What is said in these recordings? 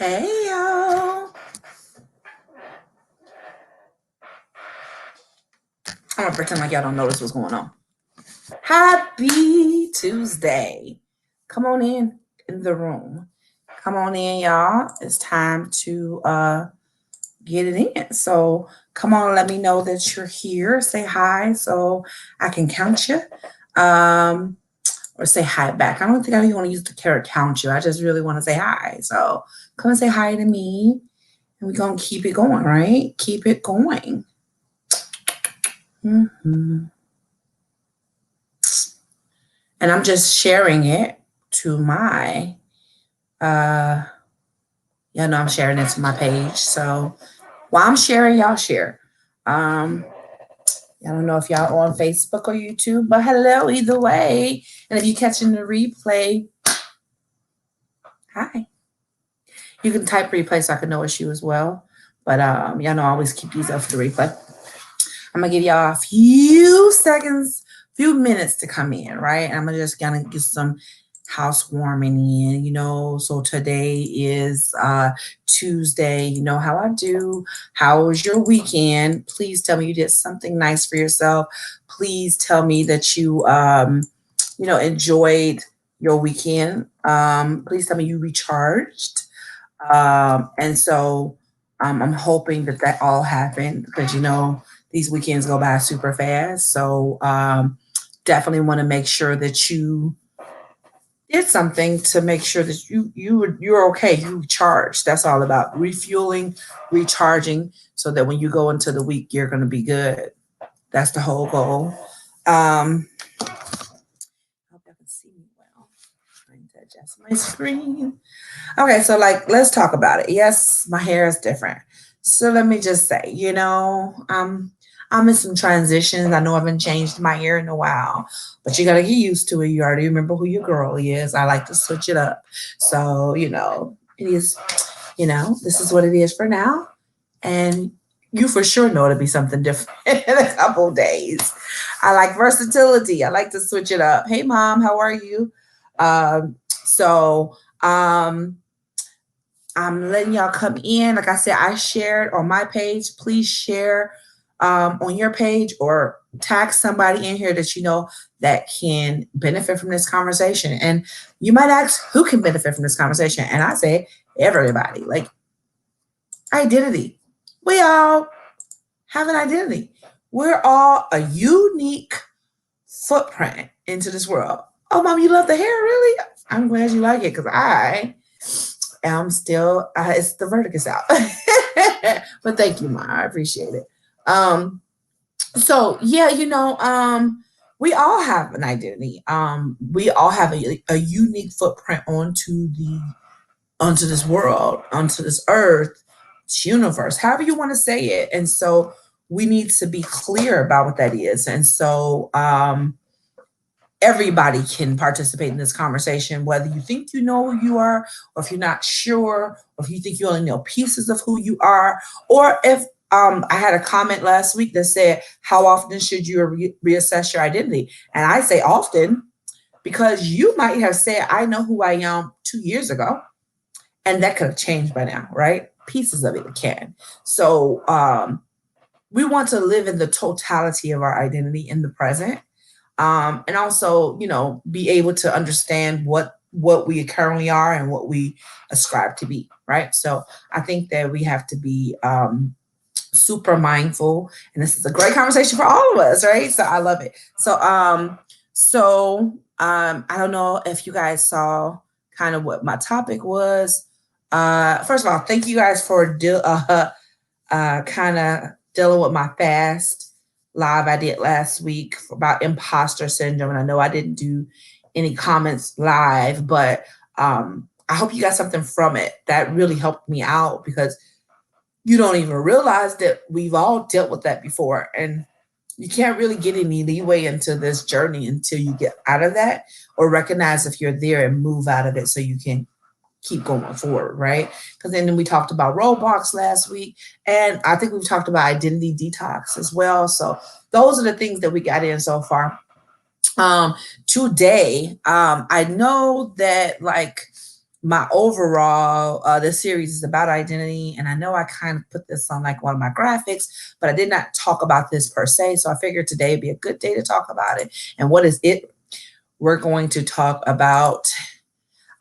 Hey, y'all. I'm going to pretend like y'all don't notice what's going on. Happy Tuesday. Come on in the room. Come on in, y'all. It's time to get it in. So come on, let me know that you're here. Say hi so I can count you. Or say hi back. I don't think I even want to use the carrot count you. I just really want to say hi. So come and say hi to me. And we're going to keep it going, right? Keep it going. Mm-hmm. And I'm just sharing it to my, y'all know I'm sharing it to my page. So while I'm sharing, y'all share. I don't know if y'all on Facebook or YouTube, but hello either way. And if you're catching the replay, hi. You can type replay so I can know it's you as well. But y'all know I always keep these up for the replay. I'm gonna give y'all a few seconds, few minutes to come in, right? And I'm just gonna get some housewarming in, So today is Tuesday. You know how I do. How was your weekend? Please tell me you did something nice for yourself. Please tell me that you enjoyed your weekend. Please tell me you recharged. And so I'm hoping that all happened because these weekends go by super fast. So definitely want to make sure that you did something to make sure that you're okay. You recharge. That's all about refueling, recharging, so that when you go into the week, you're going to be good. That's the whole goal. I hope you can see me well. Trying to adjust my screen. Okay, so let's talk about it. Yes, my hair is different. So let me just say, I'm in some transitions. I know I haven't changed my hair in a while, but you gotta get used to it. You already remember who your girl is. I like to switch it up. So, it is, this is what it is for now. And you for sure know it'll be something different in a couple days. I like versatility. I like to switch it up. Hey mom, how are you? I'm letting y'all come in. Like I said, I shared on my page. Please share on your page or tag somebody in here that you know that can benefit from this conversation. And you might ask, who can benefit from this conversation? And I say, everybody. Like, identity. We all have an identity. We're all a unique footprint into this world. Oh, mom, you love the hair, really? I'm glad you like it because I'm still, it's the verdict is out. But thank you, Mom. I appreciate it. So yeah, we all have an identity. We all have a unique footprint onto this world, onto this earth, this universe, however you want to say it. And so we need to be clear about what that is. And so everybody can participate in this conversation, whether you think you know who you are, or if you're not sure, or if you think you only know pieces of who you are, or if I had a comment last week that said, how often should you reassess your identity? And I say often, because you might have said, I know who I am 2 years ago, and that could have changed by now, right? Pieces of it can. So we want to live in the totality of our identity in the present. And also, be able to understand what we currently are and what we ascribe to be, right? So I think that we have to be super mindful, and this is a great conversation for all of us, right? So I love it. So I don't know if you guys saw kind of what my topic was. First of all, thank you guys for kind of dealing with my fast live I did last week about imposter syndrome. And I know I didn't do any comments live, but I hope you got something from it. That really helped me out because you don't even realize that we've all dealt with that before. And you can't really get any leeway into this journey until you get out of that or recognize if you're there and move out of it so you can keep going forward, right? Because then we talked about Roblox last week, and I think we've talked about identity detox as well. So those are the things that we got in so far. Today, I know that my overall, this series is about identity. And I know I kind of put this on like one of my graphics, but I did not talk about this per se. So I figured today would be a good day to talk about it. And what is it? We're going to talk about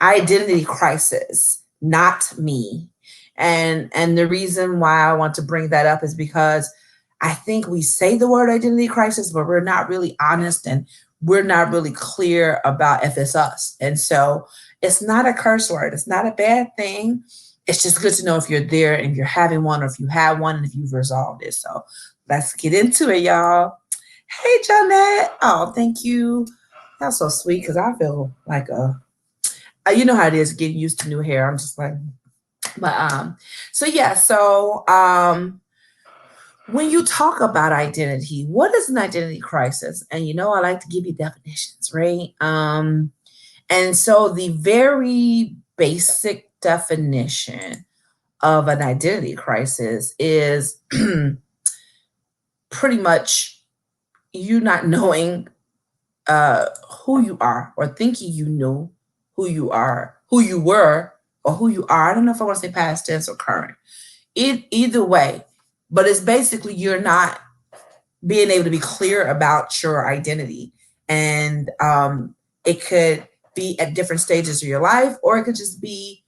identity crisis, not me. And the reason why I want to bring that up is because I think we say the word identity crisis, but we're not really honest and we're not really clear about if it's us. And so it's not a curse word. It's not a bad thing. It's just good to know if you're there and you're having one or if you have one and if you've resolved it. So let's get into it, y'all. Hey, Jonette. Oh, thank you. That's so sweet because I feel like you know how it is getting used to new hair. I'm just like, but so yeah, so when you talk about identity, what is an identity crisis? And you know, I like to give you definitions, right? And so the very basic definition of an identity crisis is pretty much you not knowing who you are or thinking you knew who you are, who you were, or who you are. I don't know if I want to say past tense or current. Either way, but it's basically you're not being able to be clear about your identity. And it could be at different stages of your life, or it could just be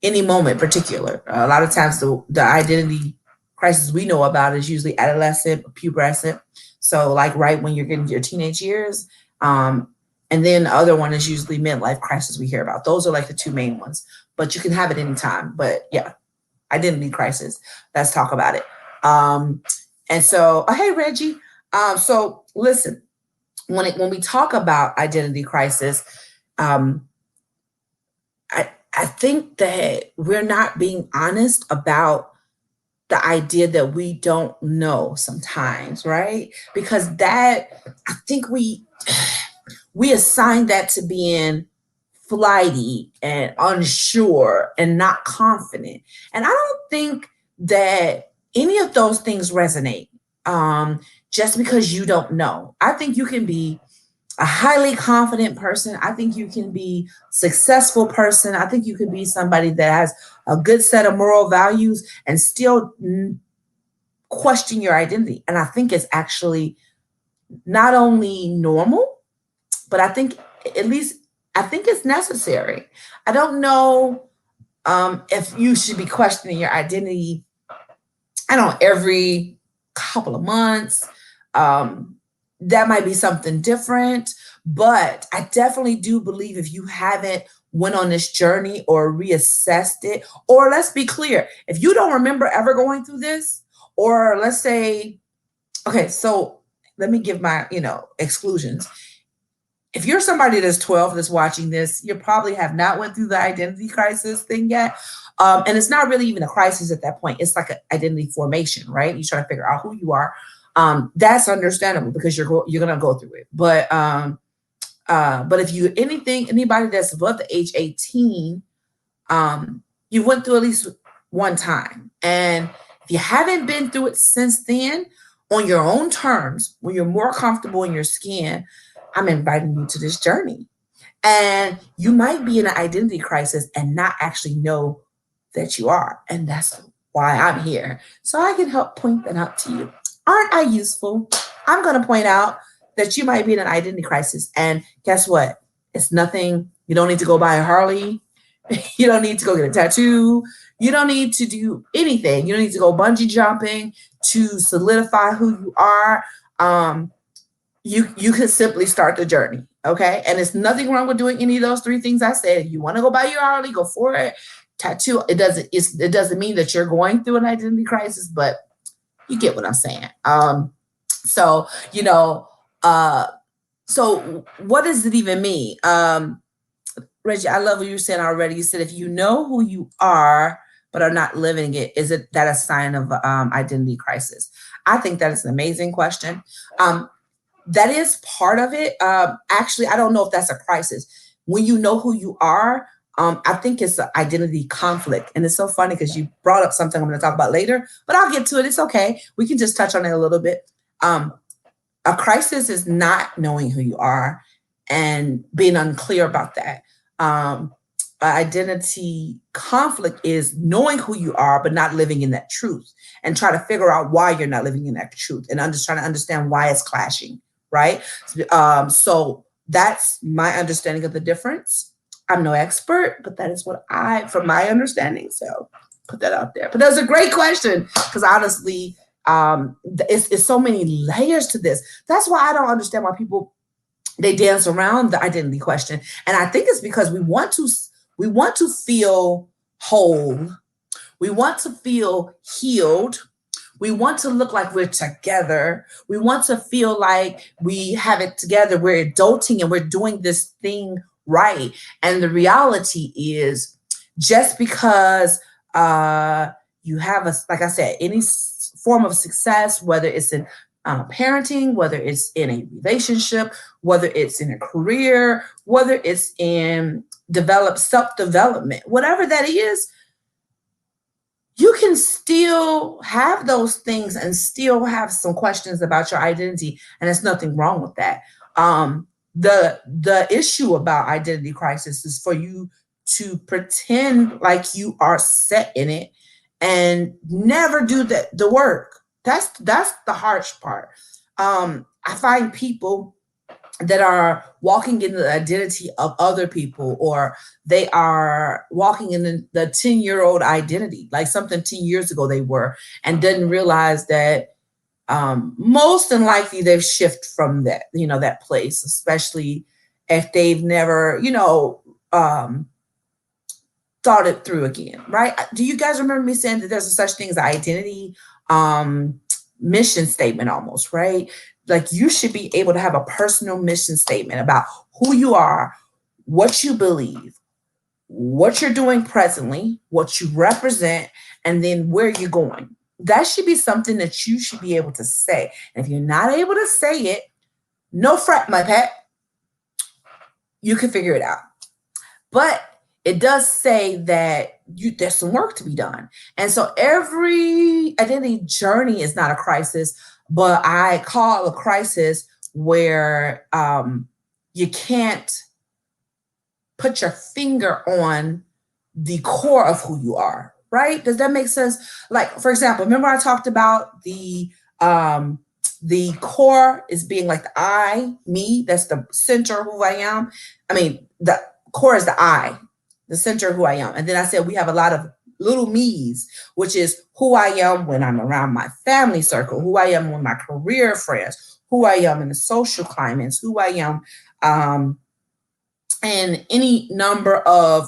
any moment particular. A lot of times the identity crisis we know about is usually adolescent, pubescent. So like right when you're getting your teenage years. And then the other one is usually midlife crisis we hear about. Those are like the two main ones, but you can have it anytime. But yeah, identity crisis. Let's talk about it. And so, hey, Reggie. So listen, when we talk about identity crisis, I think that we're not being honest about the idea that we don't know sometimes, right? Because that I think we assign that to being flighty and unsure and not confident. And I don't think that any of those things resonate just because you don't know. I think you can be a highly confident person. I think you can be a successful person. I think you can be somebody that has a good set of moral values and still question your identity. And I think it's actually not only normal, but I think at least I think it's necessary. I don't know if you should be questioning your identity, I don't know, every couple of months. That might be something different, but I definitely do believe if you haven't went on this journey or reassessed it, or let's be clear, if you don't remember ever going through this, or let's say, okay, so let me give my, exclusions. If you're somebody that's 12 that's watching this, you probably have not went through the identity crisis thing yet. And it's not really even a crisis at that point. It's like an identity formation, right? You try to figure out who you are. That's understandable because you're going to go through it. But if anybody that's above the age 18, you went through at least one time. And if you haven't been through it since then, on your own terms, when you're more comfortable in your skin, I'm inviting you to this journey. And you might be in an identity crisis and not actually know that you are. And that's why I'm here. So I can help point that out to you. Aren't I useful? I'm going to point out that you might be in an identity crisis. And guess what? It's nothing. You don't need to go buy a Harley. You don't need to go get a tattoo. You don't need to do anything. You don't need to go bungee jumping to solidify who you are. You can simply start the journey. Okay. And it's nothing wrong with doing any of those three things I said. If you want to go buy your Harley, go for it. Tattoo. It doesn't mean that you're going through an identity crisis, but you get what I'm saying. So what does it even mean? Reggie, I love what you said already. You said, if you know who you are, but are not living it, is it that a sign of identity crisis? I think that is an amazing question. That is part of it. Actually, I don't know if that's a crisis. When you know who you are, I think it's an identity conflict. And it's so funny because you brought up something I'm going to talk about later, but I'll get to it. It's okay. We can just touch on it a little bit. A crisis is not knowing who you are and being unclear about that. identity conflict is knowing who you are, but not living in that truth, and try to figure out why you're not living in that truth, and I'm just trying to understand why it's clashing, right? So that's my understanding of the difference. I'm no expert, but that is what from my understanding. So put that out there. But that was a great question because honestly, it's so many layers to this. That's why I don't understand why people they dance around the identity question, and I think it's because we want to feel whole. We want to feel healed. We want to look like we're together. We want to feel like we have it together. We're adulting and we're doing this thing right. And the reality is, just because you have like I said, any form of success, whether it's in parenting, whether it's in a relationship, whether it's in a career, whether it's in self-development, whatever that is, you can still have those things and still have some questions about your identity, and there's nothing wrong with that. The issue about identity crisis is for you to pretend like you are set in it and never do the work. That's the harsh part. I find people that are walking in the identity of other people, or they are walking in the 10-year-old identity, like something 10 years ago they were, and didn't realize that most than likely they've shifted from that place, especially if they've never, thought it through again, right? Do you guys remember me saying that there's a such thing as identity mission statement almost, right? Like you should be able to have a personal mission statement about who you are, what you believe, what you're doing presently, what you represent, and then where you're going. That should be something that you should be able to say. And if you're not able to say it, no fret, my pet. You can figure it out. But it does say that there's some work to be done. And so every identity journey is not a crisis, but I call a crisis where you can't put your finger on the core of who you are, right? Does that make sense? Like, for example, remember I talked about the core is being like the I, me, that's the center of who I am. I mean, the core is the I, the center of who I am. And then I said we have a lot of little me's, which is who I am when I'm around my family circle, who I am with my career friends, who I am in the social climates, who I am in any number of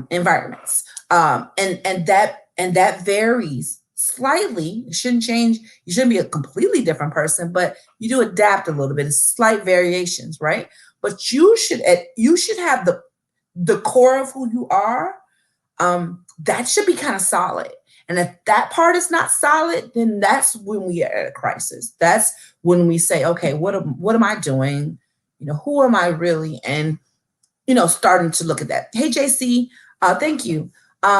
environments. And that varies slightly. It shouldn't change. You shouldn't be a completely different person, but you do adapt a little bit. It's slight variations, right? But you should have the core of who you are. That should be kind of solid. And if that part is not solid, then that's when we are at a crisis. That's when we say, okay, what am I doing? Who am I really? And, starting to look at that. Hey, JC, thank you.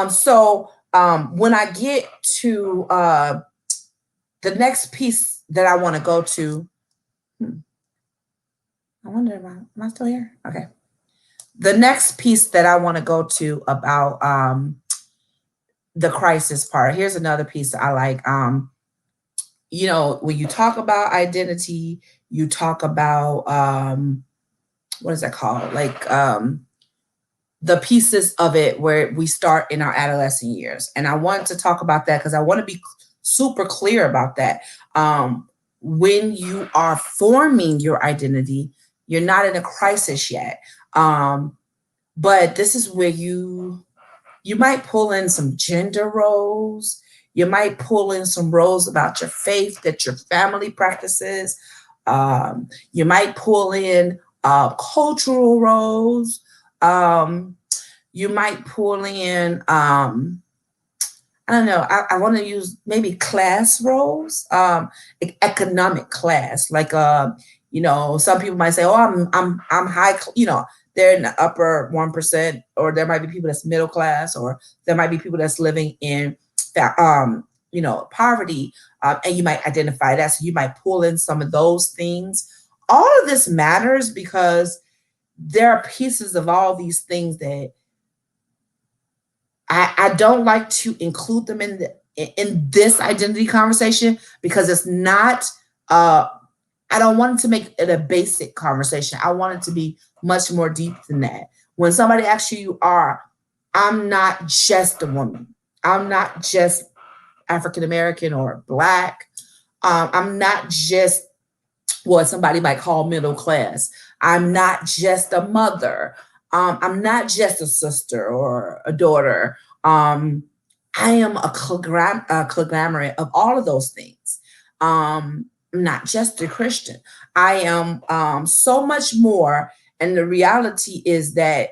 So when I get to the next piece that I want to go to, I wonder, am I still here? Okay. The next piece that I want to go to about the crisis part. Here's another piece that I like. When you talk about identity, you talk about what is that called? Like the pieces of it where we start in our adolescent years. And I want to talk about that because I want to be super clear about that. When you are forming your identity, you're not in a crisis yet. But this is where you might pull in some gender roles. You might pull in some roles about your faith that your family practices. You might pull in cultural roles. You might pull in, I don't know, I want to use maybe class roles, economic class. Like, some people might say, oh, I'm high, they're in the upper 1%, or there might be people that's middle class, or there might be people that's living in poverty, and you might identify that. So you might pull in some of those things. All of this matters because there are pieces of all these things that I don't like to include them in this identity conversation because it's not I don't want it to make it a basic conversation. I want it to be much more deep than that. When somebody asks you, you are, I'm not just a woman. I'm not just African American or Black. I'm not just what somebody might call middle class. I'm not just a mother. I'm not just a sister or a daughter. I am a conglomerate of all of those things. I'm not just a Christian. I am so much more. And the reality is that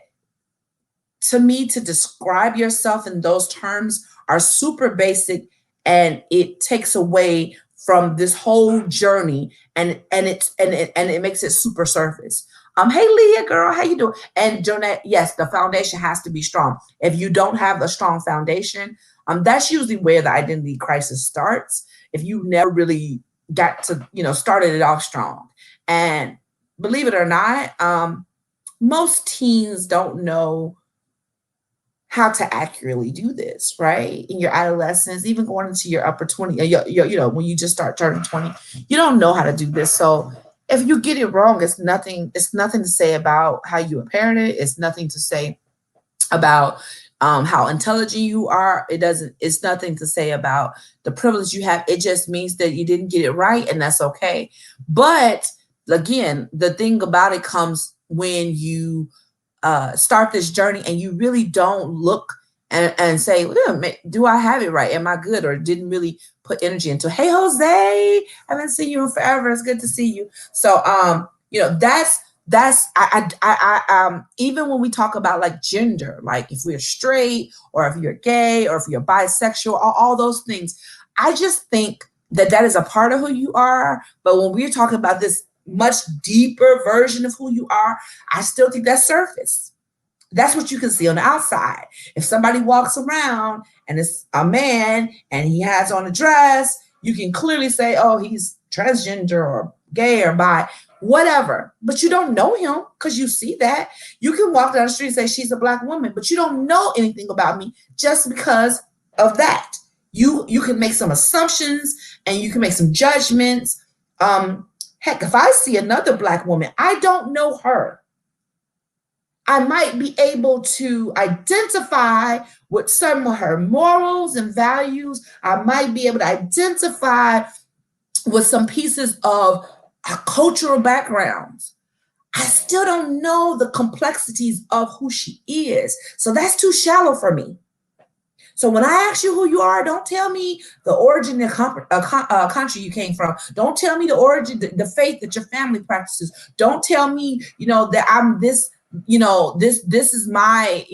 to me, to describe yourself in those terms are super basic, and it takes away from this whole journey, and it makes it super surface. Hey Leah, girl, how you doing? And Jonette, yes, the foundation has to be strong. If you don't have a strong foundation, that's usually where the identity crisis starts. If you never really got to, started it off strong. And believe it or not, most teens don't know how to accurately do this, right? In your adolescence, even going into your upper 20, when you just start turning 20, you don't know how to do this. So if you get it wrong, it's nothing to say about how you were parented. It's nothing to say about how intelligent you are. It's nothing to say about the privilege you have. It just means that you didn't get it right, and that's okay. But again, the thing about it comes when you start this journey and you really don't look and say, do I have it right? Am I good? Or didn't really put energy into, hey, Jose, I haven't seen you in forever. It's good to see you. So, that's even when we talk about like gender, like if we're straight or if you're gay or if you're bisexual, all those things, I just think that is a part of who you are. But when we're talking about this much deeper version of who you are, I still think that's surface. That's what you can see on the outside. If somebody walks around and it's a man and he has on a dress, you can clearly say, oh, he's transgender or gay or bi, whatever. But you don't know him because you see that. You can walk down the street and say she's a Black woman, but you don't know anything about me just because of that. You can make some assumptions and you can make some judgments. Heck, if I see another Black woman, I don't know her. I might be able to identify with some of her morals and values. I might be able to identify with some pieces of her cultural backgrounds. I still don't know the complexities of who she is. So that's too shallow for me. So when I ask you who you are, don't tell me the origin of country you came from. Don't tell me the origin, the faith that your family practices. Don't tell me, that I'm this, this is my,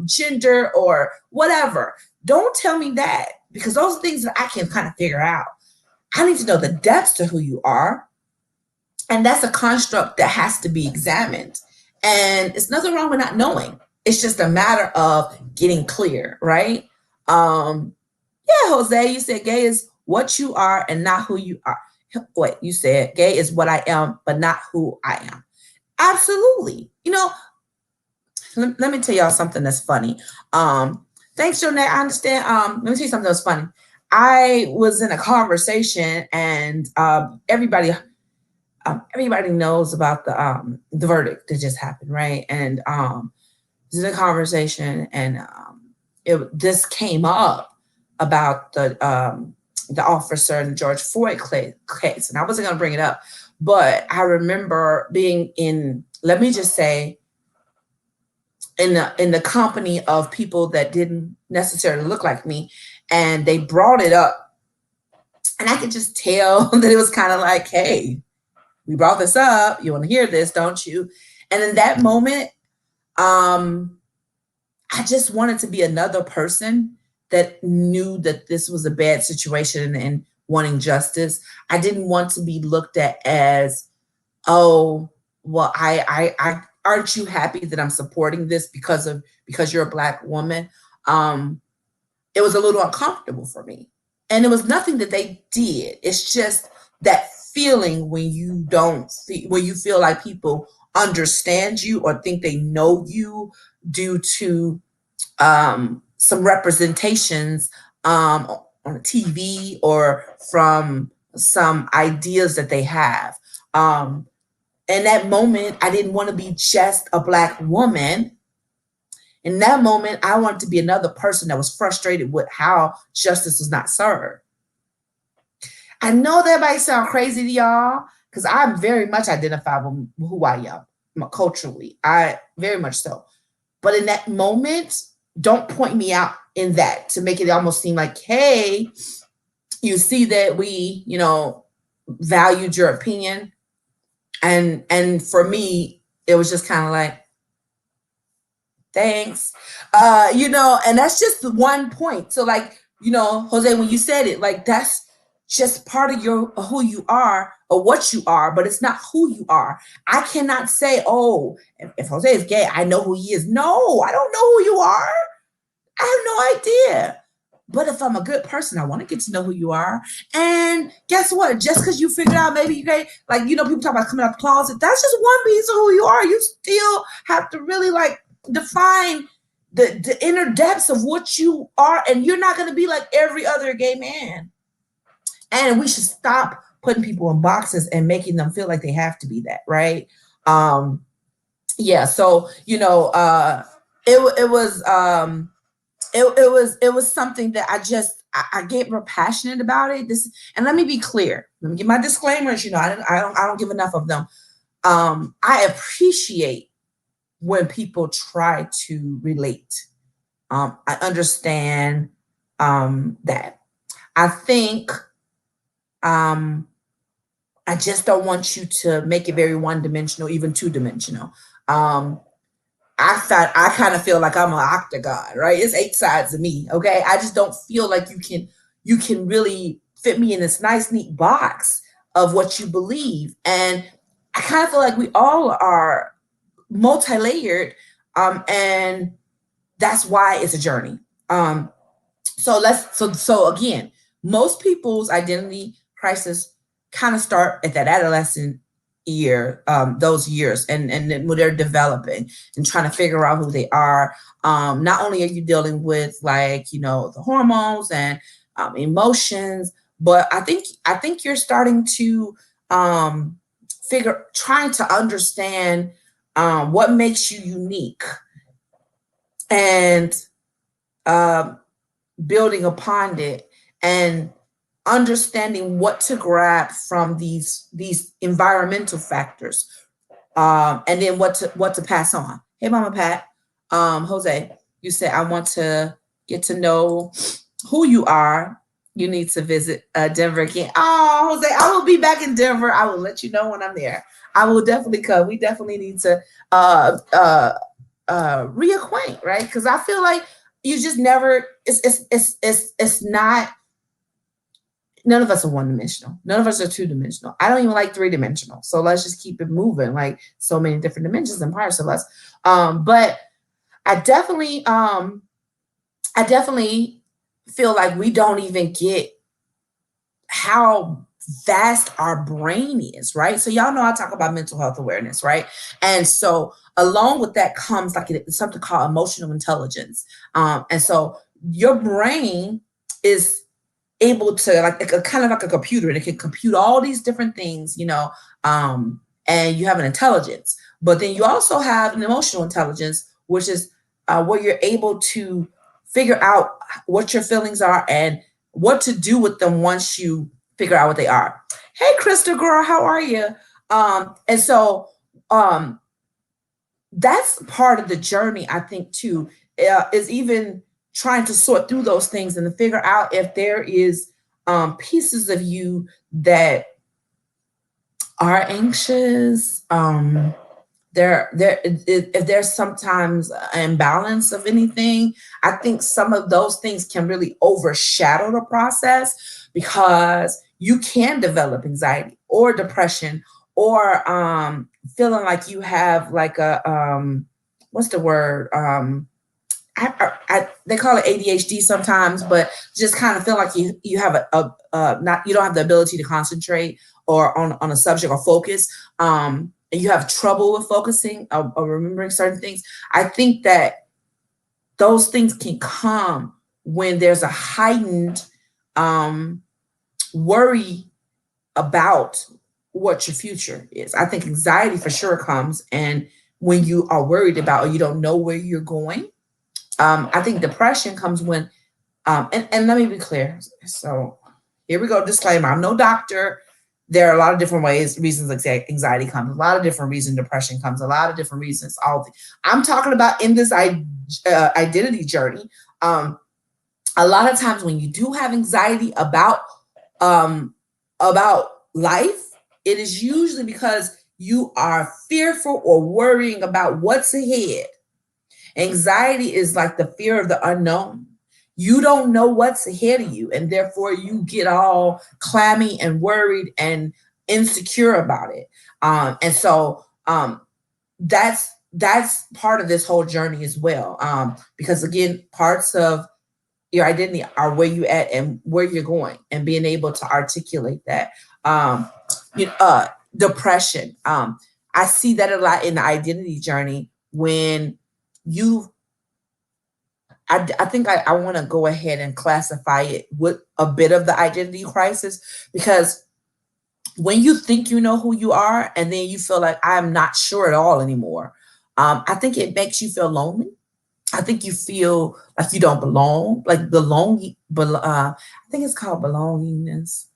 gender or whatever. Don't tell me that, because those are things that I can kind of figure out. I need to know the depths to who you are. And that's a construct that has to be examined. And it's nothing wrong with not knowing. It's just a matter of getting clear, right? Yeah, Jose, you said gay is what you are and not who you are. Wait, you said gay is what I am, but not who I am. Absolutely. Let me tell y'all something that's funny. Thanks, Jonette. I understand. Let me tell you something that's funny. I was in a conversation and everybody knows about the verdict that just happened, right? And this is a conversation, and this came up about the officer in the George Floyd case, and I wasn't going to bring it up, but I remember being in, let me just say, in the company of people that didn't necessarily look like me, and they brought it up, and I could just tell that it was kind of like, hey, we brought this up. You want to hear this, don't you? And in that moment, I just wanted to be another person that knew that this was a bad situation and wanting justice. I didn't want to be looked at as, oh, well, I aren't you happy that I'm supporting this because you're a Black woman? It was a little uncomfortable for me. And it was nothing that they did. It's just that feeling when you feel like people understand you or think they know you due to some representations on TV or from some ideas that they have. In that moment, I didn't want to be just a Black woman. In that moment, I wanted to be another person that was frustrated with how justice was not served. I know that might sound crazy to y'all because I'm very much identified with who I am culturally. I very much so. But in that moment, don't point me out in that to make it almost seem like, hey, you see that we, valued your opinion. And for me, it was just kind of like, thanks. And that's just the one point. So like, Jose, when you said it, like that's just part of who you are or what you are, but it's not who you are. I cannot say, oh, if Jose is gay, I know who he is. No, I don't know who you are. I have no idea. But if I'm a good person, I want to get to know who you are. And guess what? Just because you figured out maybe you're gay, like, people talk about coming out the closet, that's just one piece of who you are. You still have to really like define the inner depths of what you are. And you're not going to be like every other gay man. And we should stop putting people in boxes and making them feel like they have to be that, right? Yeah. So, it was something that I get real passionate about it. And let me be clear. Let me give my disclaimers. I don't give enough of them. I appreciate when people try to relate. I understand that. I think I just don't want you to make it very one-dimensional, even two-dimensional. I kind of feel like I'm an octagon, right? It's 8 sides of me, okay? I just don't feel like you can really fit me in this nice, neat box of what you believe. And I kind of feel like we all are multi-layered, and that's why it's a journey. So again, most people's identity crisis kind of start at that adolescent year, those years, and when they're developing and trying to figure out who they are. Not only are you dealing with like the hormones and emotions, but I think you're starting to trying to understand what makes you unique, and building upon it and understanding what to grab from these environmental factors, and then what to pass on. Hey, Mama Pat, Jose, you said I want to get to know who you are. You need to visit Denver again. Oh, Jose, I will be back in Denver. I will let you know when I'm there. I will definitely come. We definitely need to reacquaint, right? Because I feel like you just never. It's not. None of us are one-dimensional. None of us are two-dimensional. I don't even like three-dimensional. So let's just keep it moving. Like so many different dimensions and parts of us. But I definitely feel like we don't even get how vast our brain is, right? So y'all know I talk about mental health awareness, right? And so along with that comes like something called emotional intelligence. And so your brain is able to like kind of like a computer, and it can compute all these different things, and you have an intelligence, but then you also have an emotional intelligence, which is where you're able to figure out what your feelings are and what to do with them once you figure out what they are. Hey, Krista girl, how are you? And so that's part of the journey, I think, too, is even trying to sort through those things and to figure out if there is pieces of you that are anxious. If there's sometimes an imbalance of anything, I think some of those things can really overshadow the process, because you can develop anxiety or depression or feeling like you have like a what's the word? They call it ADHD sometimes, but just kind of feel like you have you don't have the ability to concentrate or on a subject or focus. and you have trouble with focusing or remembering certain things, I think that those things can come when there's a heightened um, worry about what your future is. I think anxiety for sure comes, and when you are worried about or you don't know where you're going. I think depression comes when, and let me be clear. So here we go. Disclaimer: I'm no doctor. There are a lot of different reasons anxiety comes. A lot of different reasons depression comes. A lot of different reasons. I'm talking about in this identity journey. Um, a lot of times when you do have anxiety um, about life, it is usually because you are fearful or worrying about what's ahead. Anxiety is like the fear of the unknown. You don't know what's ahead of you, and therefore you get all clammy and worried and insecure about it. And so that's part of this whole journey as well. Because again, parts of your identity are where you at and where you're going, and being able to articulate that. Um, Depression. I see that a lot in the identity journey when you I think I want to go ahead and classify it with a bit of the identity crisis, because when you think you know who you are and then you feel like I'm not sure at all anymore, I think it makes you feel lonely. I think you feel like you don't belong, like I think it's called belongingness.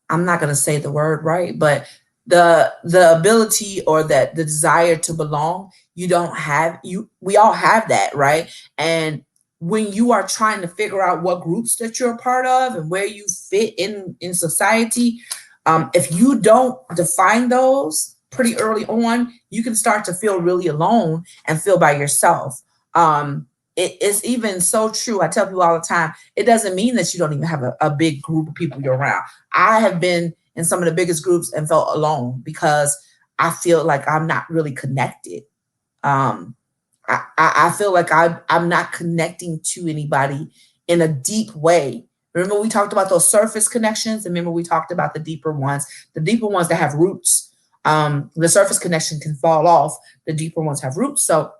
I'm not going to say the word right, but the ability or that the desire to belong, you don't have you we all have that, right? And when you are trying to figure out what groups that you're a part of and where you fit in society, if you don't define those pretty early on, you can start to feel really alone and feel by yourself. It's even so true. I tell people all the time, it doesn't mean that you don't even have a big group of people you're around. I have been in some of the biggest groups and felt alone because I feel like I'm not really connected. Um, I feel like I'm not connecting to anybody in a deep way. Remember, we talked about those surface connections. And remember, we talked about the deeper ones that have roots. The surface connection can fall off, the deeper ones have roots. So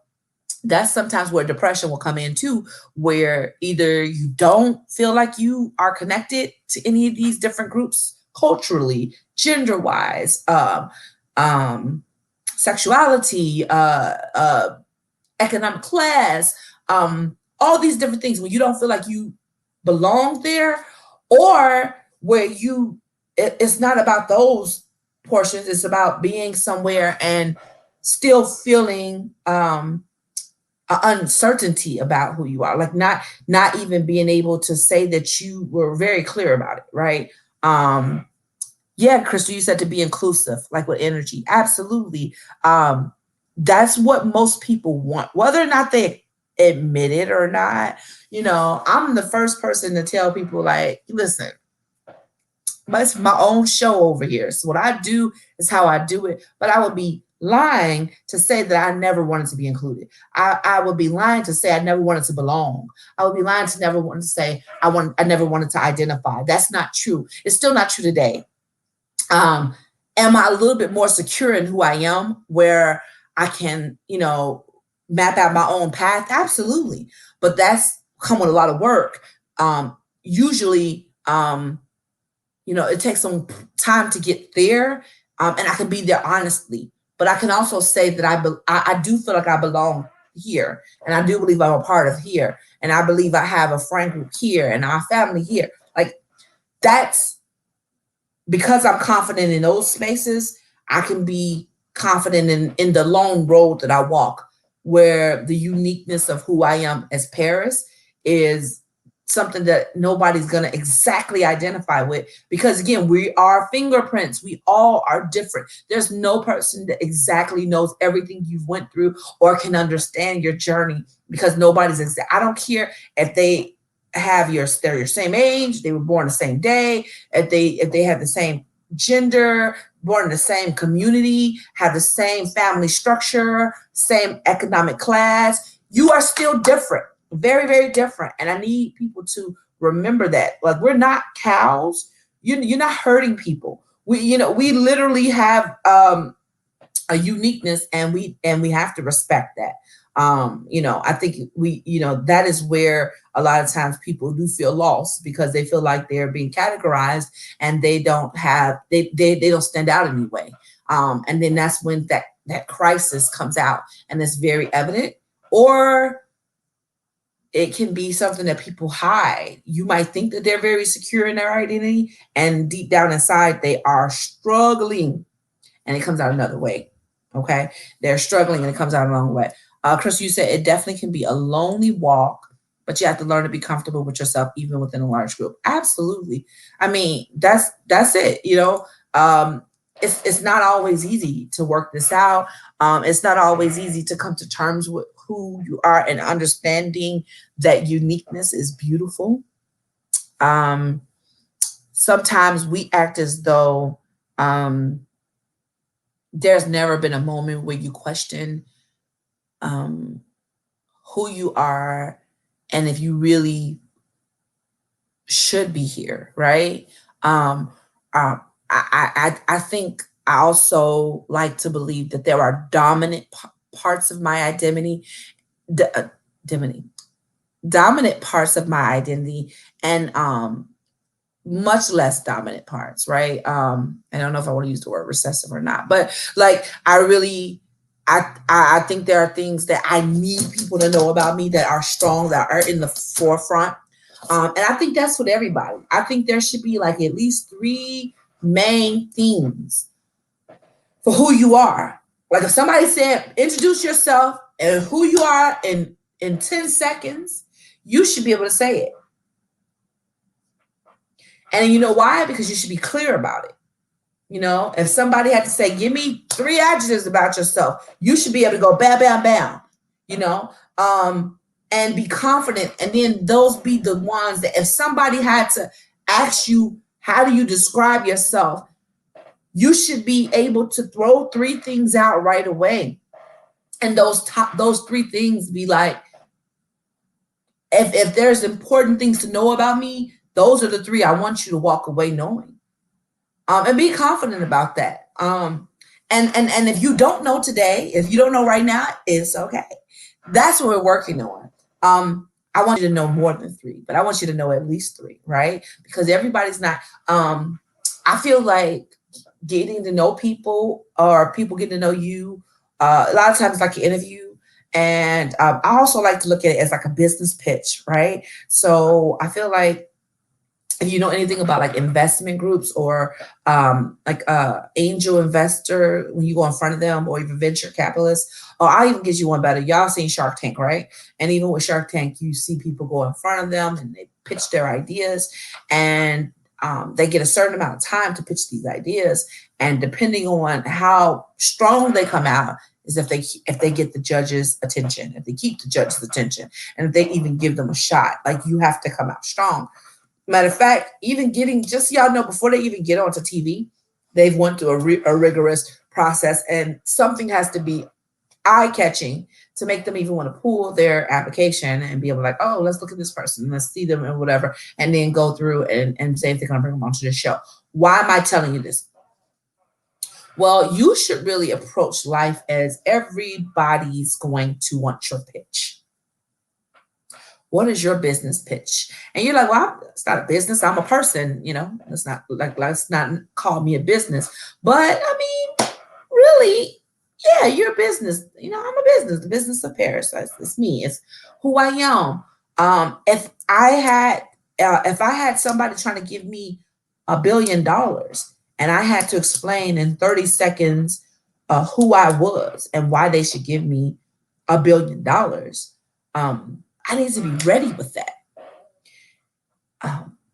that's sometimes where depression will come in too, where either you don't feel like you are connected to any of these different groups culturally, gender wise, sexuality, economic class, all these different things, when you don't feel like you belong there, or where it's not about those portions, it's about being somewhere and still feeling uncertainty about who you are, like not even being able to say that you were very clear about it, right? Yeah, Crystal, you said to be inclusive, like with energy, absolutely. That's what most people want, whether or not they admit it or not. I'm the first person to tell people, like, listen, it's my own show over here. So what I do is how I do it. But I would be lying to say that I never wanted to be included. I would be lying to say I never wanted to belong. I would be lying to never want to say I never wanted to identify. That's not true. It's still not true today. Am I a little bit more secure in who I am, where I can, map out my own path? Absolutely. But that's come with a lot of work. Usually, it takes some time to get there, and I can be there honestly. But I can also say that I do feel like I belong here, and I do believe I'm a part of here, and I believe I have a friend group here and our family here. Like, that's because I'm confident in those spaces. I can be confident in the long road that I walk, where the uniqueness of who I am as Paris is something that nobody's going to exactly identify with, because again, we are fingerprints. We all are different. There's no person that exactly knows everything you've went through or can understand your journey, because nobody's exact. I don't care if they they're your same age, they were born the same day, if they have the same gender, born in the same community, have the same family structure, same economic class. You are still different, very, very different. And I need people to remember that. Like, we're not cows. You're not hurting people. we literally have a uniqueness, and we have to respect that. I think that is where a lot of times people do feel lost, because they feel like they're being categorized, and they don't stand out anyway. And then that's when that crisis comes out, and it's very evident. Or it can be something that people hide. You might think that they're very secure in their identity, and deep down inside they are struggling, and it comes out another way. Okay, they're struggling, and it comes out a long way. Chris, you said it definitely can be a lonely walk, but you have to learn to be comfortable with yourself, even within a large group. Absolutely. I mean, that's it. It's not always easy to work this out. It's not always easy to come to terms with who you are, and understanding that uniqueness is beautiful. Um, Sometimes we act as though there's never been a moment where you question um, who you are, and if you really should be here, right? Um, I think I also like to believe that there are dominant parts of my identity, d- uh, dominant dominant parts of my identity, and much less dominant parts, right? I don't know if I want to use the word recessive or not, but like I really, I think there are things that I need people to know about me that are strong, that are in the forefront. And I think that's with everybody. I think there should be like at least three main themes for who you are. Like if somebody said, introduce yourself and who you are in 10 seconds, you should be able to say it. And you know why? Because you should be clear about it. If somebody had to say, give me three adjectives about yourself, you should be able to go bam, bam, bam, you know, and be confident. And then those be the ones that if somebody had to ask you, how do you describe yourself? You should be able to throw three things out right away. And those three things be like, if there's important things to know about me, those are the three I want you to walk away knowing. And be confident about that. And if you don't know today, if you don't know right now, it's okay. That's what we're working on. I want you to know more than three, but I want you to know at least three, right? Because everybody's not. I feel like getting to know people, or people getting to know you, a lot of times like an interview. And I also like to look at it as like a business pitch, right? So I feel like if you know anything about like investment groups, or like angel investor, when you go in front of them, or even venture capitalists, or I'll even get you one better. Y'all seen Shark Tank, right? And even with Shark Tank, you see people go in front of them and they pitch their ideas, and they get a certain amount of time to pitch these ideas. And depending on how strong they come out, is if they get the judge's attention, if they keep the judge's attention, and if they even give them a shot. Like, you have to come out strong. Matter of fact, even just so y'all know, before they even get onto TV, they've went through a rigorous process, and something has to be eye-catching to make them even want to pull their application and be able to like, oh, let's look at this person, let's see them and whatever, and then go through and say if they're going to bring them onto the show. Why am I telling you this? Well, you should really approach life as everybody's going to want your pitch. What is your business pitch? And you're like, well, it's not a business. I'm a person, let's not call me a business. But I mean, really, yeah, you're a business. I'm a business, the business of Paris. It's me. It's who I am. If I had somebody trying to give me $1 billion, and I had to explain in 30 seconds who I was and why they should give me $1 billion, I need to be ready with that.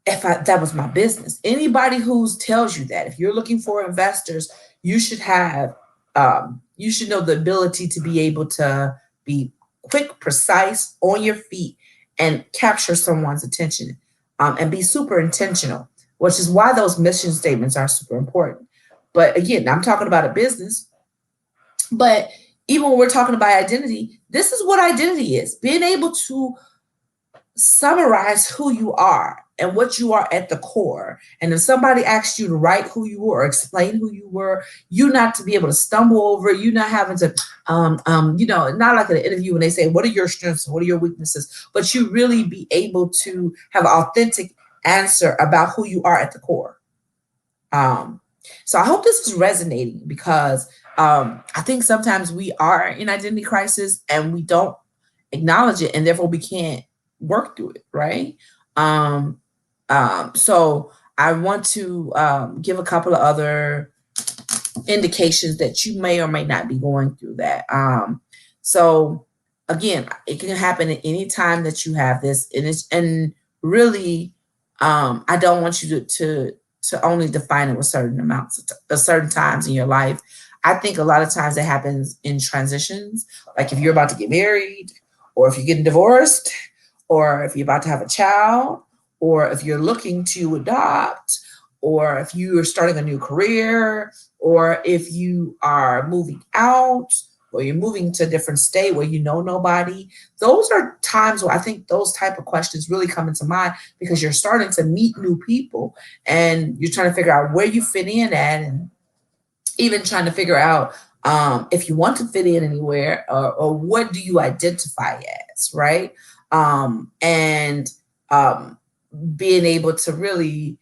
That was my business. Anybody who tells you that, if you're looking for investors, you should know the ability to be able to be quick, precise, on your feet, and capture someone's attention, and be super intentional, which is why those mission statements are super important. But again, I'm talking about a business, but even when we're talking about identity, this is what identity is: being able to summarize who you are and what you are at the core. And if somebody asks you to write who you were or explain who you were, you not to be able to stumble over, you not having to, not like an interview when they say, what are your strengths? What are your weaknesses? But you really be able to have an authentic answer about who you are at the core. Um, so I hope this is resonating because I think sometimes we are in identity crisis and we don't acknowledge it, and therefore we can't work through it, right? Um, so I want to give a couple of other indications that you may or may not be going through that. So again, it can happen at any time that you have this, and really, I don't want you to only define it with certain amounts of certain times in your life. I think a lot of times it happens in transitions, like if you're about to get married, or if you're getting divorced, or if you're about to have a child, or if you're looking to adopt, or if you are starting a new career, or if you are moving out, or you're moving to a different state where you know nobody. Those are times where I think those type of questions really come into mind because you're starting to meet new people and you're trying to figure out where you fit in at, and even trying to figure out if you want to fit in anywhere, or what do you identify as, right? And being able to really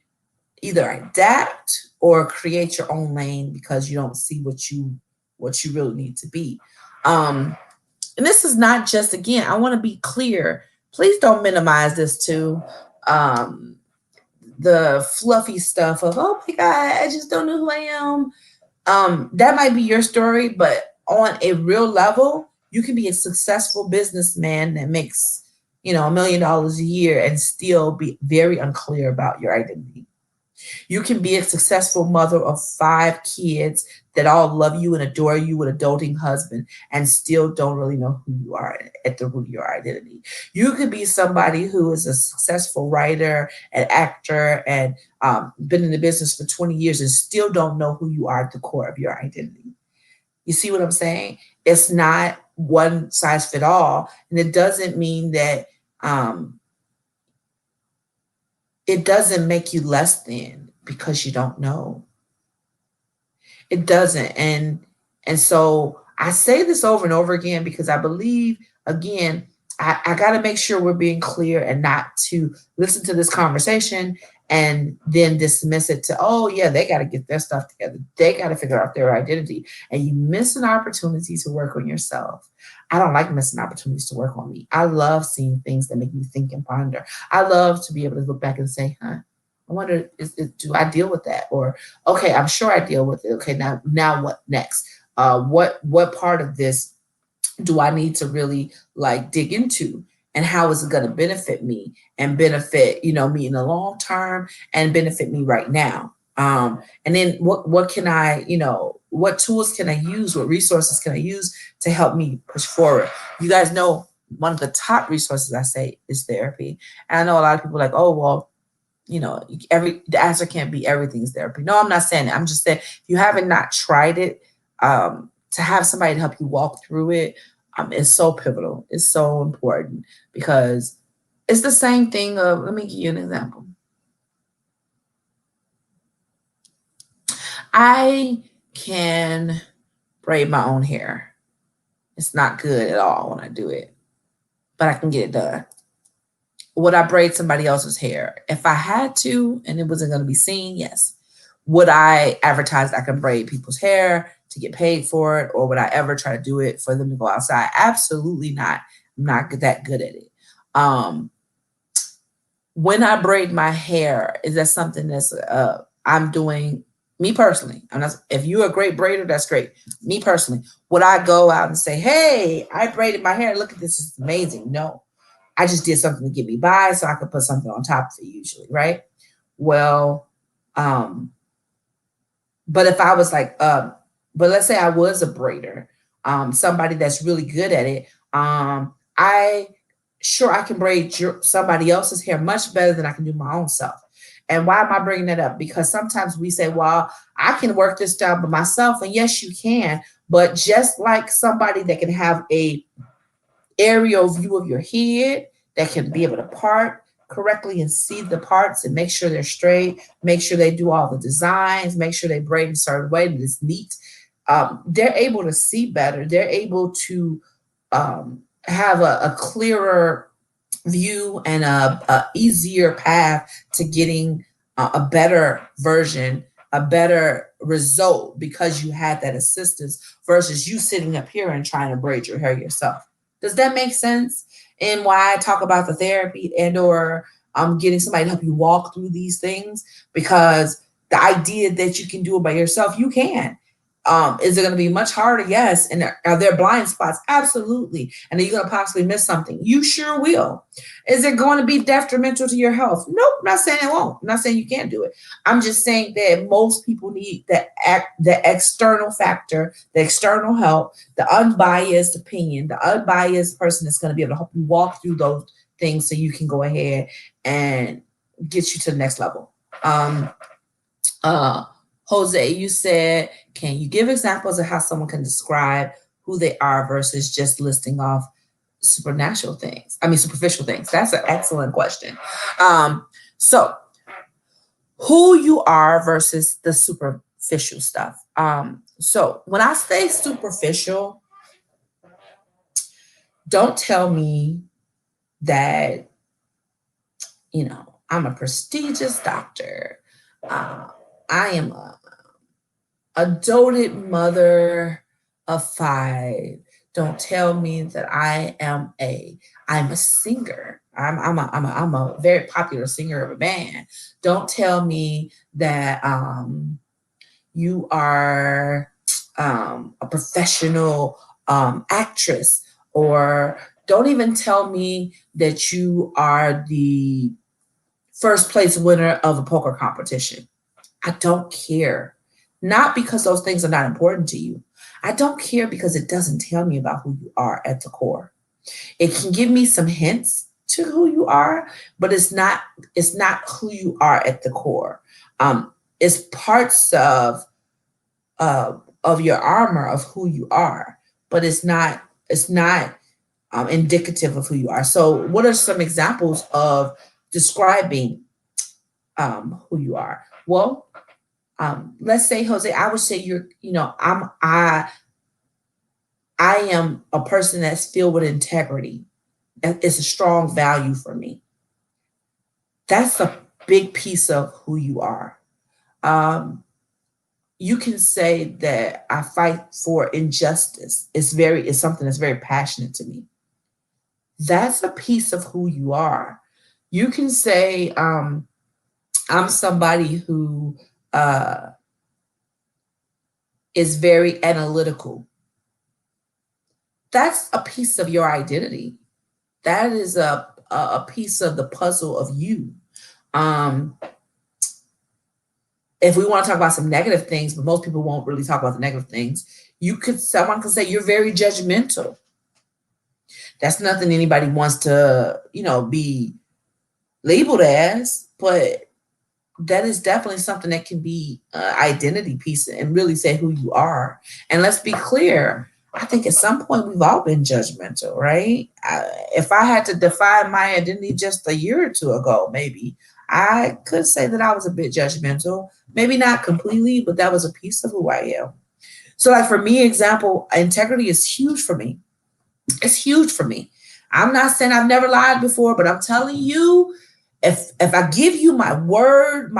either adapt or create your own lane because you don't see what you really need to be. And this is not just, again, I want to be clear. Please don't minimize this to the fluffy stuff of, oh my God, I just don't know who I am. That might be your story, but on a real level, you can be a successful businessman that makes, $1 million a year and still be very unclear about your identity. You can be a successful mother of 5 kids that all love you and adore you with a doting husband and still don't really know who you are at the root of your identity. You could be somebody who is a successful writer and actor and been in the business for 20 years and still don't know who you are at the core of your identity. You see what I'm saying? It's not one size fit all. And it doesn't mean that it doesn't make you less than because you don't know. It doesn't. And so I say this over and over again because I believe, again, I got to make sure we're being clear and not to listen to this conversation and then dismiss it to, oh, yeah, they got to get their stuff together. They got to figure out their identity. And you miss an opportunity to work on yourself. I don't like missing opportunities to work on me. I love seeing things that make me think and ponder. I love to be able to look back and say, I wonder, do I deal with that? Or, okay, I'm sure I deal with it. Okay, now what next? What part of this do I need to really like dig into? And how is it going to benefit me and benefit, me in the long term and benefit me right now? And then what can I, what tools can I use? What resources can I use to help me push forward? You guys know one of the top resources I say is therapy. And I know a lot of people are like, oh, well, the answer can't be everything's therapy. No, I'm not saying that. I'm just saying if you haven't not tried it, to have somebody to help you walk through it, is so pivotal. It's so important because it's the same thing of, let me give you an example. I can braid my own hair. It's not good at all when I do it, but I can get it done. Would I braid somebody else's hair? If I had to and it wasn't going to be seen, yes. Would I advertise I can braid people's hair to get paid for it? Or would I ever try to do it for them to go outside? Absolutely not. I'm not that good at it. When I braid my hair, is that something that's I'm doing, me personally? I'm not, if you're a great braider, that's great. Me personally, would I go out and say, hey, I braided my hair, look at this, it's amazing? No. I just did something to get me by so I could put something on top of it usually, right? Well, but if I was like, but let's say I was a braider, somebody that's really good at it, I can braid somebody else's hair much better than I can do my own self. And why am I bringing that up? Because sometimes we say, well, I can work this down by myself. And yes, you can. But just like somebody that can have a aerial view of your head, that can be able to part, correctly and see the parts and make sure they're straight, make sure they do all the designs, make sure they braid in a certain way that it's neat. They're able to see better. They're able to have a clearer view and a easier path to getting a better version, a better result because you had that assistance versus you sitting up here and trying to braid your hair yourself. Does that make sense? And why I talk about the therapy and or getting somebody to help you walk through these things, because the idea that you can do it by yourself, you can. Is it going to be much harder? Yes. And are there blind spots? Absolutely. And are you going to possibly miss something? You sure will. Is it going to be detrimental to your health? Nope. I'm not saying it won't. I'm not saying you can't do it. I'm just saying that most people need the external factor, the external help, the unbiased opinion, the unbiased person that's going to be able to help you walk through those things so you can go ahead and get you to the next level. Jose, you said, can you give examples of how someone can describe who they are versus just listing off superficial things? That's an excellent question. So who you are versus the superficial stuff. So when I say superficial, don't tell me that, I'm a prestigious doctor. I am a doted mother of 5. Don't tell me that I'm a singer. I'm a very popular singer of a band. Don't tell me that you are a professional actress, or don't even tell me that you are the first place winner of a poker competition. I don't care. Not because those things are not important to you. I don't care because it doesn't tell me about who you are at the core. It can give me some hints to who you are, but it's not who you are at the core. It's parts of your armor of who you are, but it's not indicative of who you are. So what are some examples of describing who you are? Well, let's say, Jose, I would say I am a person that's filled with integrity. That is a strong value for me. That's a big piece of who you are. You can say that I fight for injustice. It's something that's very passionate to me. That's a piece of who you are. You can say, I'm somebody who is very analytical. That's a piece of your identity. That is a piece of the puzzle of you. If we want to talk about some negative things, but most people won't really talk about the negative things, someone could say you're very judgmental. That's nothing anybody wants to, be labeled as, but that is definitely something that can be an identity piece and really say who you are. And let's be clear, I think at some point we've all been judgmental, right? If I had to define my identity just a year or two ago, maybe I could say that I was a bit judgmental. Maybe not completely, but that was a piece of who I am. So like for me, example, integrity is huge for me. It's huge for me. I'm not saying I've never lied before, but I'm telling you, if I give you my word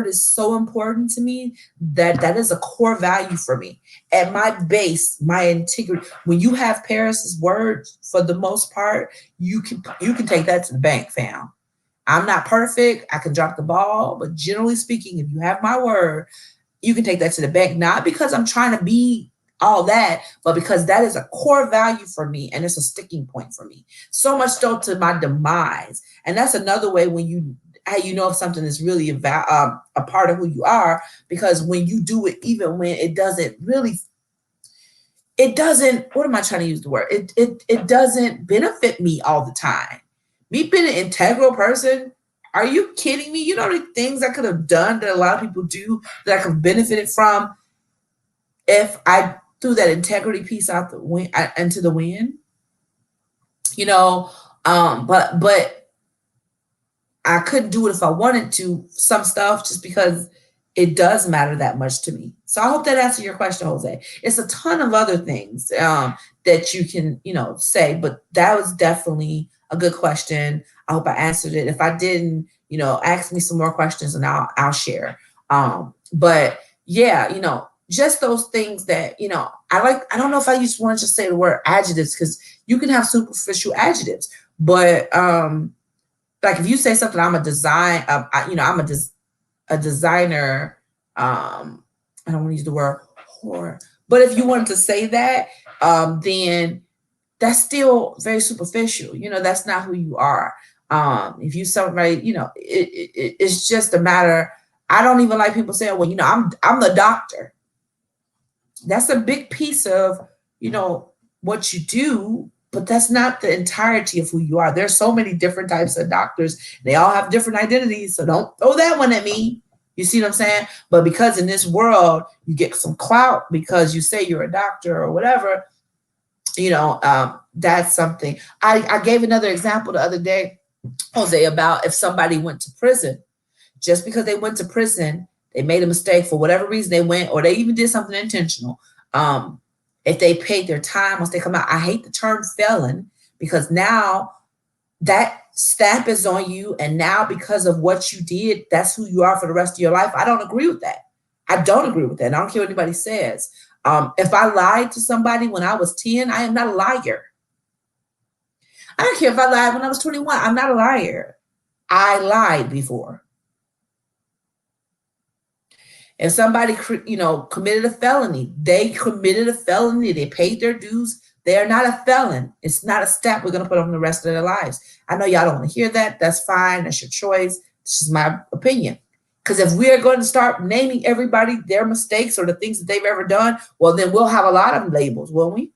is so important to me that is a core value for me. At my base, my integrity. When you have Paris's word, for the most part, you can take that to the bank, fam. I'm not perfect. I can drop the ball, but generally speaking, if you have my word, you can take that to the bank. Not because I'm trying to be all that, but because that is a core value for me and it's a sticking point for me. So much so to my demise. And that's another way when how you know if something is really a part of who you are, because when you do it, even when it doesn't, what am I trying to use the word? It doesn't benefit me all the time. Me being an integral person, are you kidding me? You know the things I could have done that a lot of people do that I could have benefited from if I threw that integrity piece out the wind, into the wind? But I couldn't do it if I wanted to, some stuff, just because it does matter that much to me. So I hope that answered your question, Jose. It's a ton of other things that you can, say, but that was definitely a good question. I hope I answered it. If I didn't, ask me some more questions and I'll share. But yeah, just those things that, I don't know if I just want to just say the word adjectives, because you can have superficial adjectives, but like if you say something, I'm a design, I'm a designer. I don't want to use the word whore, but if you wanted to say that, then that's still very superficial. That's not who you are. If you somebody, it's just a matter. I don't even like people saying, well, I'm the doctor. That's a big piece of, what you do, but that's not the entirety of who you are. There's so many different types of doctors. They all have different identities. So don't throw that one at me. You see what I'm saying? But because in this world, you get some clout because you say you're a doctor or whatever, that's something. I gave another example the other day, Jose, about if somebody went to prison. Just because they went to prison, they made a mistake for whatever reason they went, or they even did something intentional. If they paid their time once they come out, I hate the term felon, because now that stamp is on you, and now because of what you did, that's who you are for the rest of your life. I don't agree with that. I don't agree with that. I don't care what anybody says. If I lied to somebody when I was 10, I am not a liar. I don't care if I lied when I was 21. I'm not a liar. I lied before. If somebody, committed a felony, they committed a felony, they paid their dues, they're not a felon. It's not a stamp we're going to put on the rest of their lives. I know y'all don't want to hear that. That's fine. That's your choice. This is my opinion. Because if we're going to start naming everybody their mistakes or the things that they've ever done, well, then we'll have a lot of labels, won't we?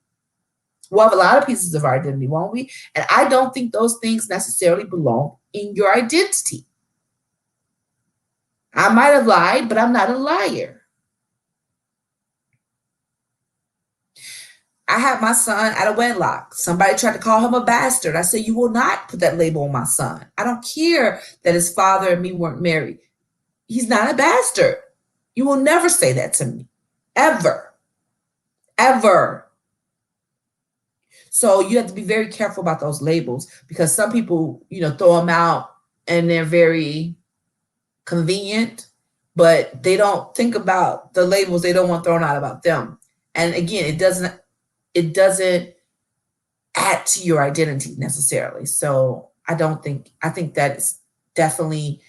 We'll have a lot of pieces of our identity, won't we? And I don't think those things necessarily belong in your identity. I might have lied, but I'm not a liar. I had my son out of wedlock. Somebody tried to call him a bastard. I said, you will not put that label on my son. I don't care that his father and me weren't married. He's not a bastard. You will never say that to me. Ever. Ever. So you have to be very careful about those labels, because some people, throw them out and they're very convenient, but they don't think about the labels they don't want thrown out about them. And again, it doesn't add to your identity necessarily. So I think that is definitely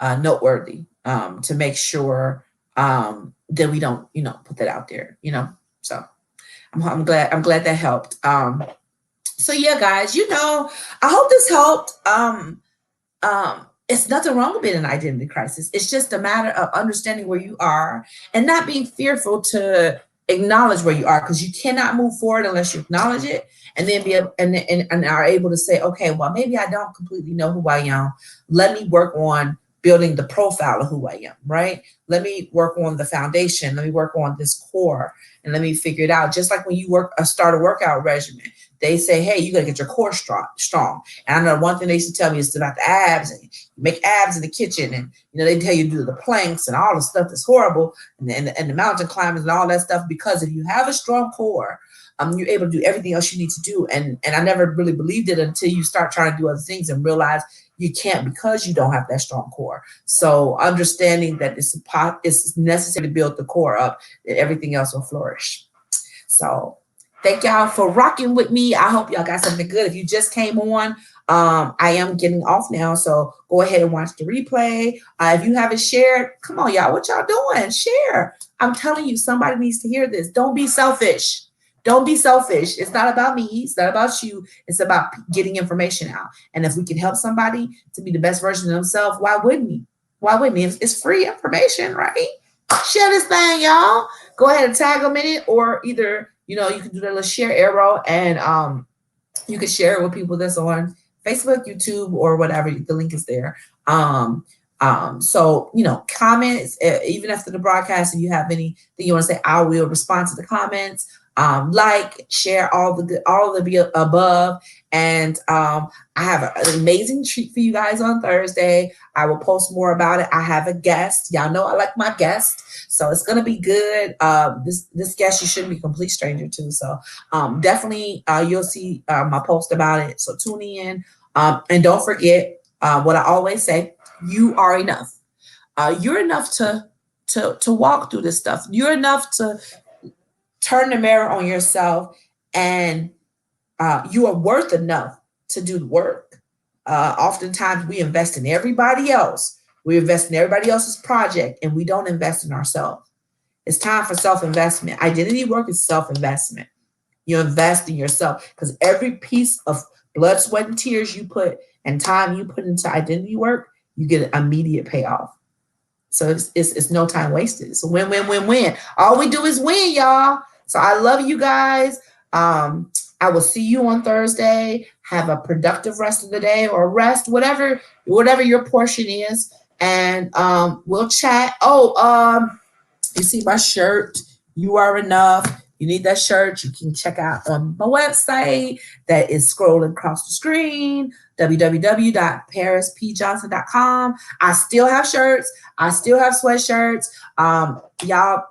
noteworthy, to make sure that we don't, put that out there, so I'm glad that helped. So yeah, guys, I hope this helped. It's nothing wrong with being in an identity crisis. It's just a matter of understanding where you are and not being fearful to acknowledge where you are, because you cannot move forward unless you acknowledge it, and then be able, and are able to say, okay, well, maybe I don't completely know who I am. Let me work on building the profile of who I am, right? Let me work on the foundation. Let me work on this core, and let me figure it out. Just like when you start a workout regimen, they say, hey, you got to get your core strong. And I know one thing they used to tell me is about the abs, and you make abs in the kitchen, and they tell you to do the planks and all the stuff that's horrible, and the mountain climbers and all that stuff. Because if you have a strong core, you're able to do everything else you need to do. And I never really believed it until you start trying to do other things and realize you can't, because you don't have that strong core. So understanding that it's necessary to build the core up, that everything else will flourish. So thank y'all for rocking with me. I hope y'all got something good. If you just came on, I am getting off now, so go ahead and watch the replay. If you haven't shared, come on, y'all. What y'all doing? Share. I'm telling you, somebody needs to hear this. Don't be selfish. Don't be selfish. It's not about me. It's not about you. It's about getting information out. And if we can help somebody to be the best version of themselves, why wouldn't we? Why wouldn't we? It's free information, right? Share this thing, y'all. Go ahead and tag them in it, or either, you can do that little share arrow, and you can share it with people that's on Facebook, YouTube, or whatever. The link is there. So, comments, even after the broadcast, if you have anything you want to say, I will respond to the comments. Like, share all of the above. And I have an amazing treat for you guys on Thursday. I will post more about it. I have a guest. Y'all know I like my guest. So it's gonna be good. This guest you shouldn't be a complete stranger to. So definitely you'll see my post about it. So tune in. And don't forget what I always say, you are enough. You're enough to walk through this stuff. You're enough to turn the mirror on yourself, and you are worth enough to do the work. Oftentimes we invest in everybody else. We invest in everybody else's project and we don't invest in ourselves. It's time for self-investment. Identity work is self-investment. You invest in yourself because every piece of blood, sweat, and tears you put and time you put into identity work, you get an immediate payoff. So it's no time wasted. It's a win, win, win, win. All we do is win, y'all. So I love you guys. I will see you on Thursday. Have a productive rest of the day or rest, whatever your portion is. And we'll chat. Oh, you see my shirt, You Are Enough. You need that shirt, you can check out on my website that is scrolling across the screen, www.parispjohnson.com. I still have shirts. I still have sweatshirts. Y'all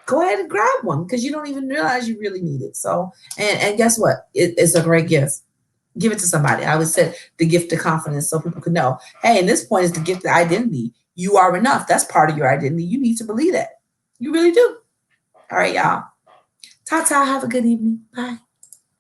go ahead and grab one because you don't even realize you really need it. So, and guess what? It's a great gift. Give it to somebody. I always said the gift of confidence so people could know, hey, and this point is the gift of identity. You are enough. That's part of your identity. You need to believe that. You really do. All right, y'all. Ta-ta. Have a good evening. Bye.